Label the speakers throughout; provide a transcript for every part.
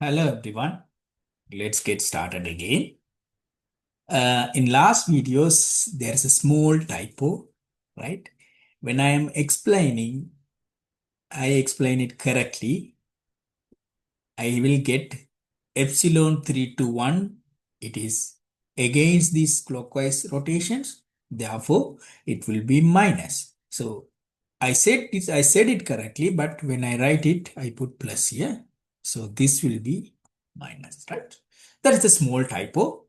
Speaker 1: Hello everyone, let's get started again. In last videos, there's a small typo, right? When I am explaining, I explain it correctly. I will get epsilon 3 to 1. It is against these clockwise rotations. Therefore, it will be minus. So I said it correctly, but when I write it, I put plus here. So this will be minus, right? That is a small typo.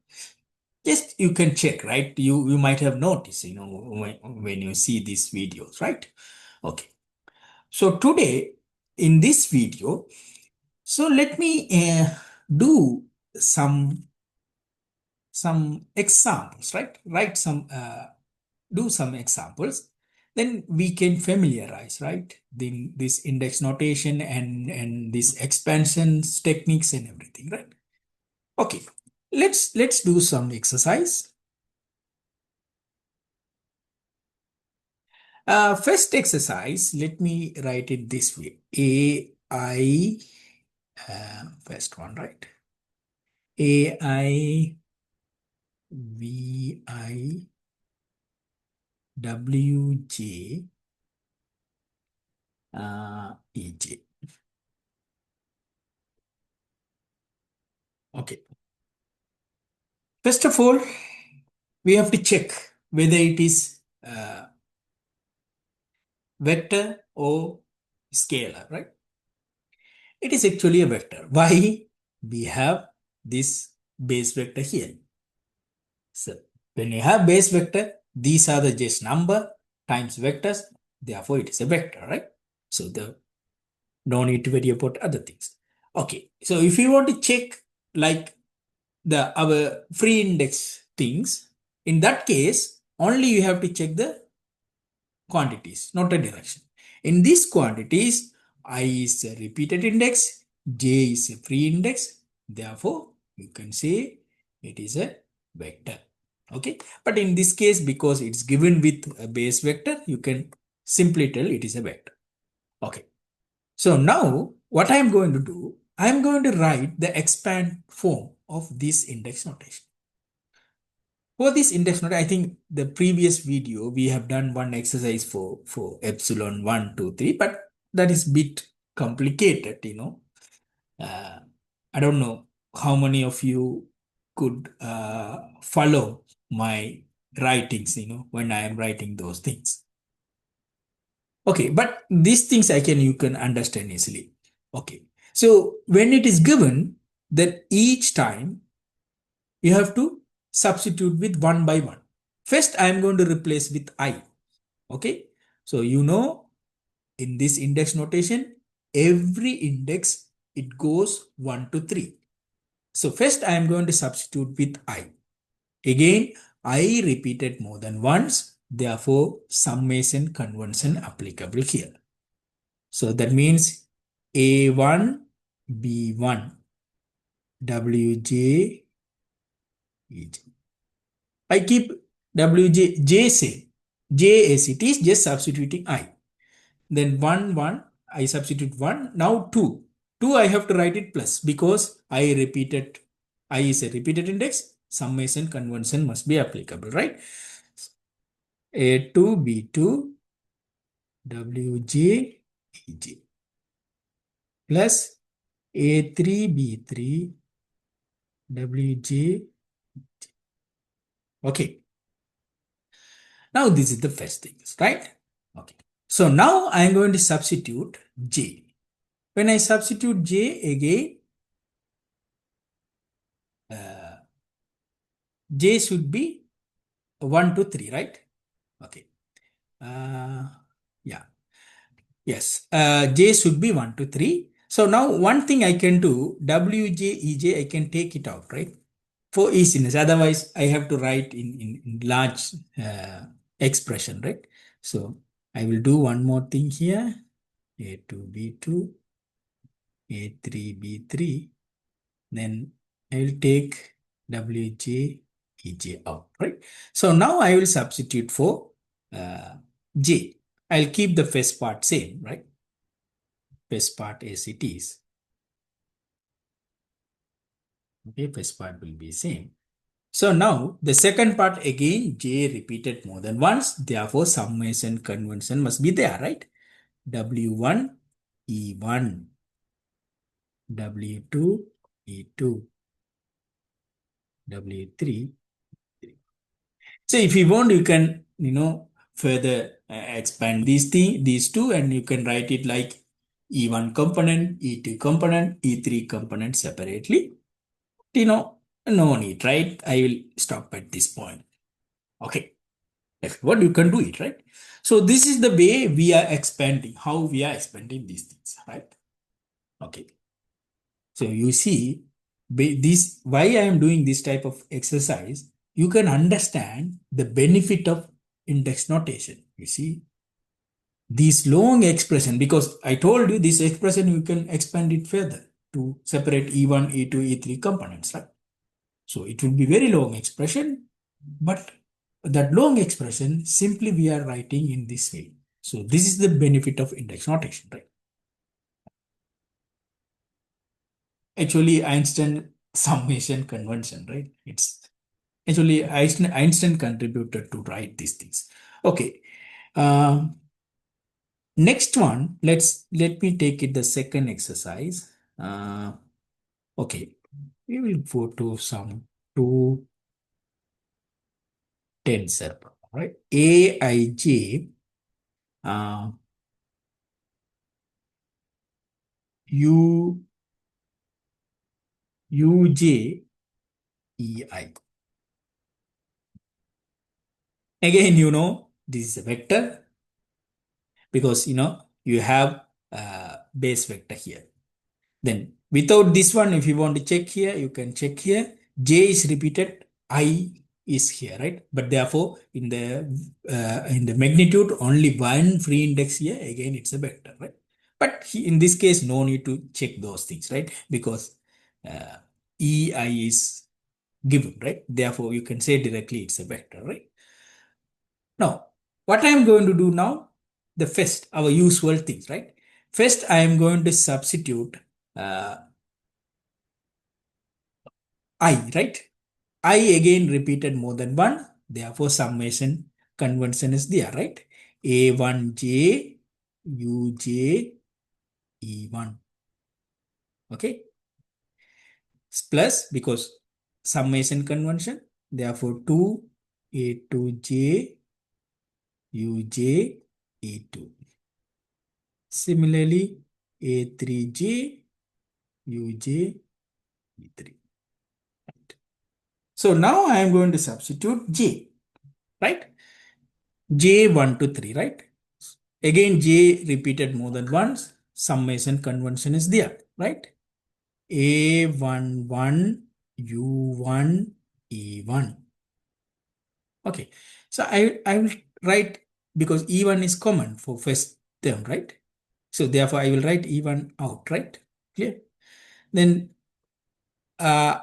Speaker 1: Just you can check, right? You might have noticed, when you see these videos, right? Okay. So today in this video, so let me do some some examples, right? Write some do some examples. Then we can familiarize, right? This index notation and this expansions techniques and everything, right? Okay. Let's do some exercise. First exercise, let me write it this way. First one, right? AI, VI, WJ, EJ. Okay. First of all, we have to check whether it is vector or scalar, right? It is actually a vector. Why? We have this base vector here. So when you have base vector, these are the just number times vectors. Therefore, it is a vector, right? So the no need to worry about other things. Okay. So if you want to check like our free index things, in that case, only you have to check the quantities, not a direction. In these quantities, I is a repeated index, j is a free index. Therefore, you can say it is a vector. Okay. But in this case, because it's given with a base vector, you can simply tell it is a vector. Okay. So now what I am going to do, I am going to write the expand form of this index notation. For this index notation, I think the previous video we have done one exercise for epsilon 1, 2, 3, but that is bit complicated. Uh, I don't know how many of you could follow my writings, when I am writing those things. Okay, but these things you can understand easily. Okay, so when it is given, then each time you have to substitute with one by one. First, I am going to replace with I. Okay, so in this index notation, every index it goes 1 to 3. So first I am going to substitute with I. Again, I repeated more than once. Therefore, summation convention applicable here. So that means A1, B1, WJ, EJ. I keep J same. J as it is, just substituting I. Then 1, 1, I substitute 1. Now 2. 2, I have to write it plus because I is a repeated index. Summation convention must be applicable, right? A2, B2, WJ, EJ plus A3, B3, WJ. Okay. Now this is the first thing, right? Okay. So now I am going to substitute J. When I substitute J again, J should be 1 to 3, right? Okay. Yeah. Yes. J should be 1 to 3. So now one thing I can do, WJ, EJ, I can take it out, right? For easiness. Otherwise, I have to write in large expression, right? So I will do one more thing here. A2, B2, A3, B3. Then I will take WJ, EJ out, right? So now I will substitute for J. I'll keep the first part same, right? First part as it is. Okay, first part will be same. So now the second part again, J repeated more than once. Therefore, summation convention must be there, right? W1, E1, W2, E2, W3. So if you want, you can, further expand these two, and you can write it like E1 component, E2 component, E3 component separately. No need, right? I will stop at this point. Okay. What you can do it, right? So this is the way we are expanding, how we are expanding these things, right? Okay. So you see, this why I am doing this type of exercise, you can understand the benefit of index notation. You see, this long expression, because I told you this expression, you can expand it further to separate E1, E2, E3 components, right? So it will be very long expression, but that long expression simply we are writing in this way. So this is the benefit of index notation, right? Actually, Einstein summation convention, right? It's actually Einstein contributed to write these things. Okay. Next one, let me take it the second exercise. Okay, we will go to some two tensor, right? Aij uh, u uj ei. Again, this is a vector because you have base vector here. Then without this one, if you want to check here, you can check here. J is repeated, I is here, right? But therefore, in the magnitude, only one free index here. Again, it's a vector, right? But in this case, no need to check those things, right? Because uh, EI is given, right? Therefore, you can say directly it's a vector, right? Now, what I am going to do now, the first, our usual things, right? First, I am going to substitute uh, I, right? I again repeated more than one. Therefore, summation convention is there, right? A1J, UJ, E1. Okay. Plus, because summation convention, therefore 2, A2J, UJ, E2. Similarly, A3J, UJ, E3. Right. So now I am going to substitute J, right? J1 to 3, right? Again, J repeated more than once. Summation convention is there, right? A11, U1, E1. Okay. So I will write, because E1 is common for first term, right? So therefore, I will write E1 out, right? Clear? Then uh,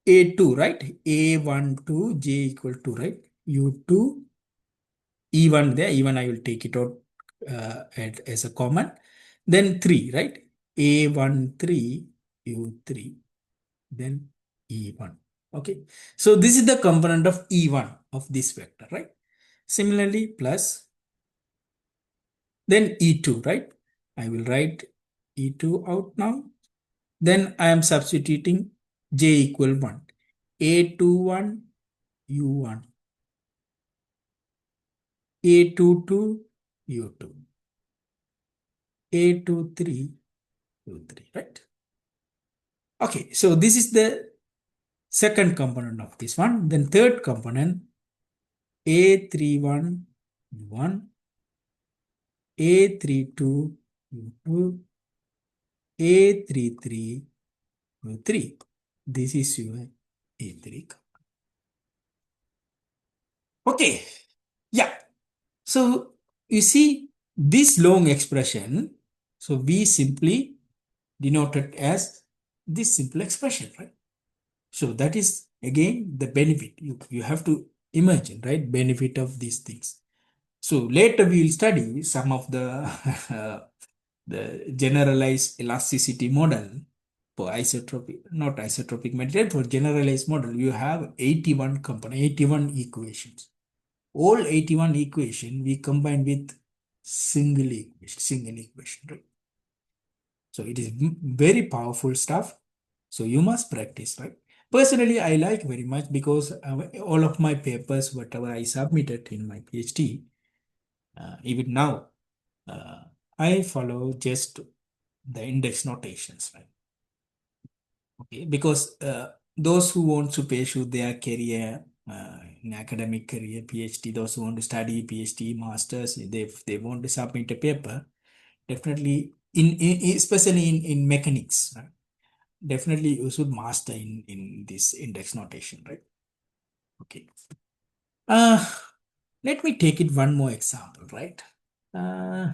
Speaker 1: A2, right? A12, J equal to, right? U2, E1 there, E1 I will take it out as a common. Then 3, right? A13, U3, then E1. Okay. So this is the component of E1 of this vector, right? Similarly, plus, then E2, right? I will write E2 out now. Then I am substituting J equal 1. A21, U1. A22, U2. A23, U3, right? Okay, so this is the second component of this one. Then third component, A31, U1, A32, U2, A33, U3. This is your A3. Okay, yeah. So you see this long expression, so we simply denote it as this simple expression, right? So that is again the benefit. You have to imagine, right? Benefit of these things. So later we will study some of the the generalized elasticity model for isotropic, not isotropic material, for generalized model, you have 81 component, 81 equations. All 81 equation we combine with single equation, right? So it is very powerful stuff. So you must practice, right? Personally, I like very much because all of my papers, whatever I submitted in my PhD, even now, I follow just the index notations, right? Okay, because those who want to pursue their career, in academic career, PhD, those who want to study PhD, masters, they want to submit a paper, definitely especially in mechanics, right? Definitely you should master in this index notation, right? Okay. Uh, Let me take it one more example, right? Uh,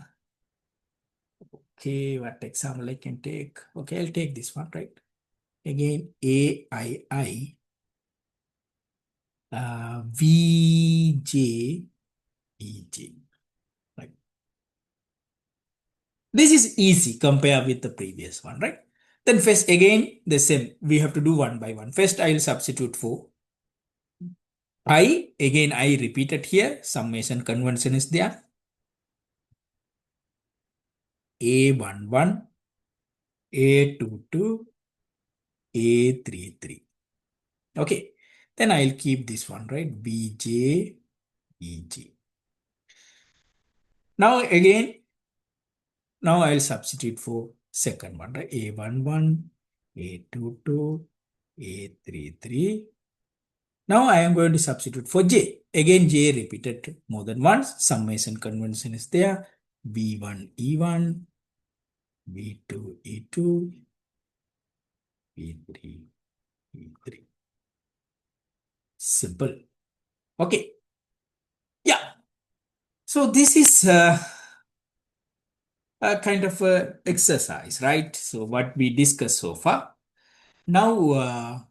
Speaker 1: okay, what example I can take? Okay, I'll take this one, right? Again, AII, VJ, EJ, right? This is easy compared with the previous one, right? Then first again, the same. We have to do one by one. First, I'll substitute for I. Again, I repeated here. Summation convention is there. A11, A22, A33. Okay. Then I'll keep this one, right? BJ, EJ. Now again, now I'll substitute for second one, right? A11, A22, A33. Now I am going to substitute for J. Again, J repeated more than once. Summation convention is there. B1, E1, B2, E2, B3, E3. Simple. Okay. Yeah. So this is a kind of a exercise, right? So what we discussed so far. Now,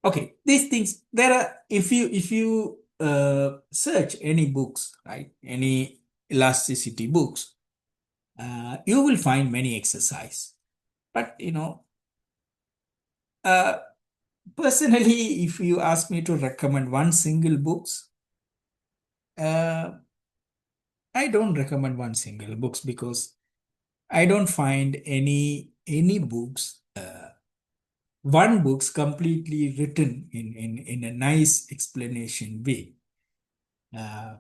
Speaker 1: okay, these things there are. If you search any books, right? Any elasticity books, you will find many exercise. But uh, personally, if you ask me to recommend one single books, uh, I don't recommend one single books because I don't find any books, one books completely written in a nice explanation way. Uh,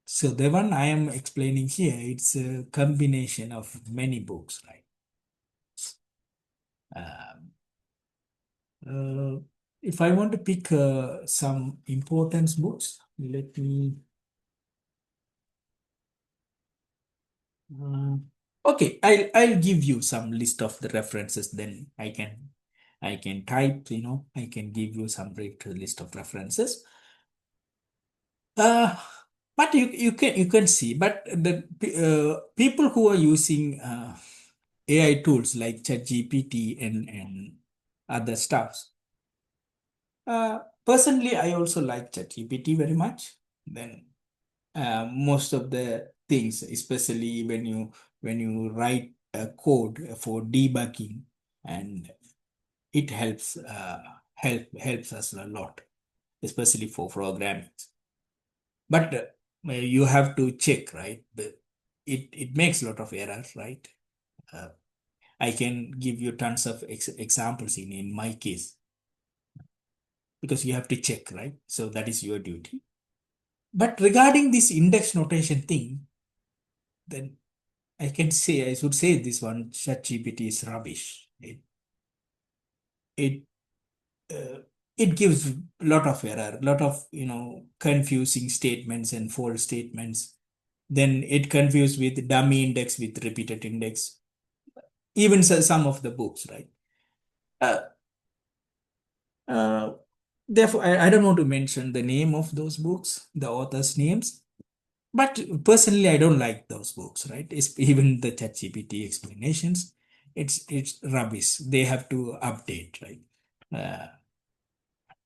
Speaker 1: so the one I am explaining here, it's a combination of many books, right? Um, if I want to pick some importance books, let me. Uh, okay, I'll give you some list of the references. Then I can type. I can give you some brief list of references. Uh, but you can see, but the people who are using AI tools like ChatGPT and other stuffs. Personally, I also like ChatGPT very much. Then most of the things, especially when you write a code for debugging, and it helps us a lot, especially for programming. But you have to check, right? It makes a lot of errors, right? Uh, I can give you tons of examples in my case because you have to check, right? So that is your duty. But regarding this index notation thing, then I should say this one, ChatGPT is rubbish. It uh, it gives a lot of error, lot of confusing statements and false statements. Then it confused with dummy index with repeated index. Even some of the books, right? Uh, uh, Therefore, I don't want to mention the name of those books, the authors' names. But personally, I don't like those books, right? Even the ChatGPT explanations, it's rubbish. They have to update, right? Uh,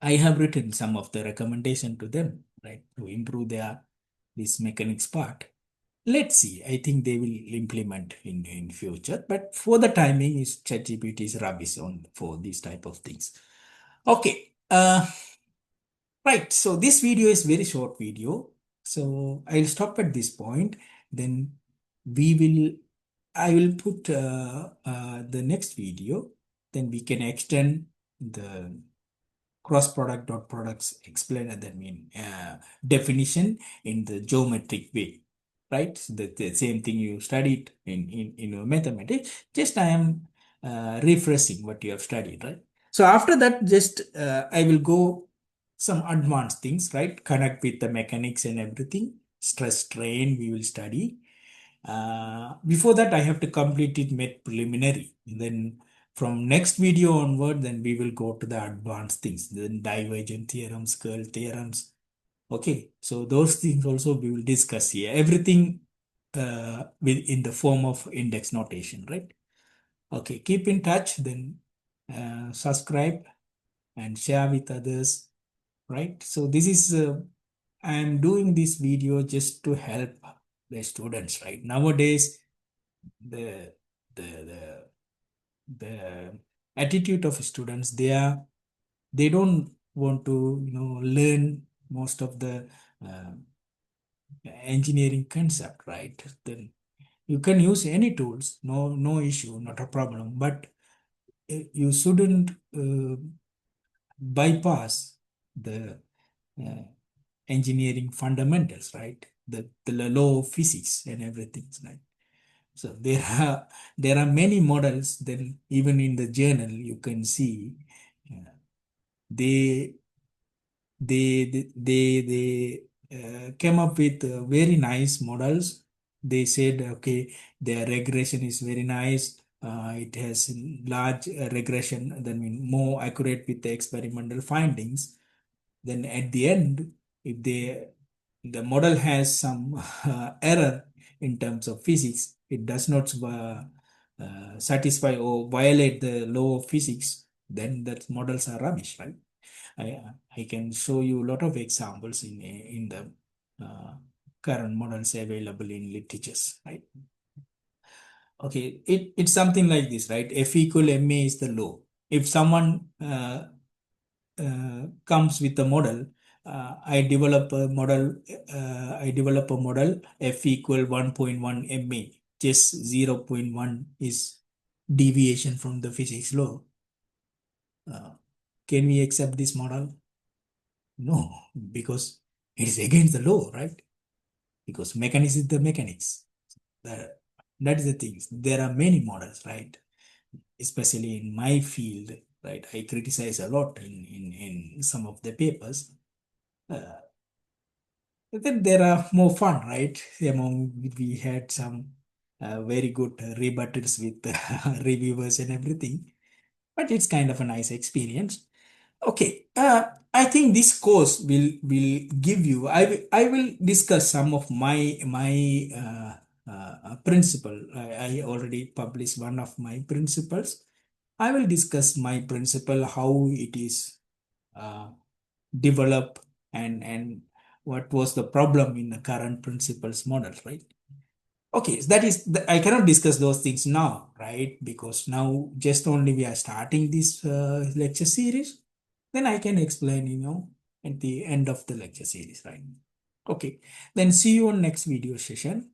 Speaker 1: I have written some of the recommendation to them, right, to improve their this mechanics part. let's see. I think they will implement in future, but for the timing, is ChatGPT is rubbish on for these type of things. Okay. Right. So this video is very short video. So I'll stop at this point. Then we will. I will put the next video. Then we can extend the cross product dot products explain that mean definition in the geometric way, right? So the same thing you studied in your mathematics, just I am refreshing what you have studied, right? So after that, just I will go some advanced things, right? Connect with the mechanics and everything, stress strain we will study. Before that, I have to complete it med preliminary. Then from next video onward, then we will go to the advanced things, then divergent theorems, curl theorems. Okay, so those things also we will discuss here. Everything in the form of index notation, right? Okay, keep in touch, then subscribe and share with others, right? So this is I am doing this video just to help the students, right? Nowadays, the the the, the attitude of students, they don't want to learn most of the uh, engineering concept, right? Then you can use any tools, no issue, not a problem, but you shouldn't bypass the uh, engineering fundamentals, right? The law of physics and everything, right? So there are many models. Then even in the journal, you can see uh, they they came up with very nice models. They said, okay, their regression is very nice. It has large regression, that means more accurate with the experimental findings. Then at the end, if the model has some error in terms of physics, it does not satisfy or violate the law of physics, then that models are rubbish, right? I can show you a lot of examples in the uh, current models available in literatures, right? Okay, it's something like this, right? F equal ma is the law. If someone comes with a model, I develop a model F equal 1.1 ma, just 0.1 is deviation from the physics law. Uh, can we accept this model? No, because it is against the law, right? Because mechanics is the mechanics. The, that is the thing. There are many models, right? Especially in my field, right? I criticize a lot in some of the papers. Uh, then there are more fun, right? Among we had some very good rebuttals with reviewers and everything, but it's kind of a nice experience. Okay, I think this course will give you. I will discuss some of my principle. I already published one of my principles. I will discuss my principle, how it is uh, developed, and what was the problem in the current principles model, right? Okay, so that is, I cannot discuss those things now, right? Because now just only we are starting this lecture series. Then I can explain, at the end of the lecture series, right? Okay, then see you on next video session.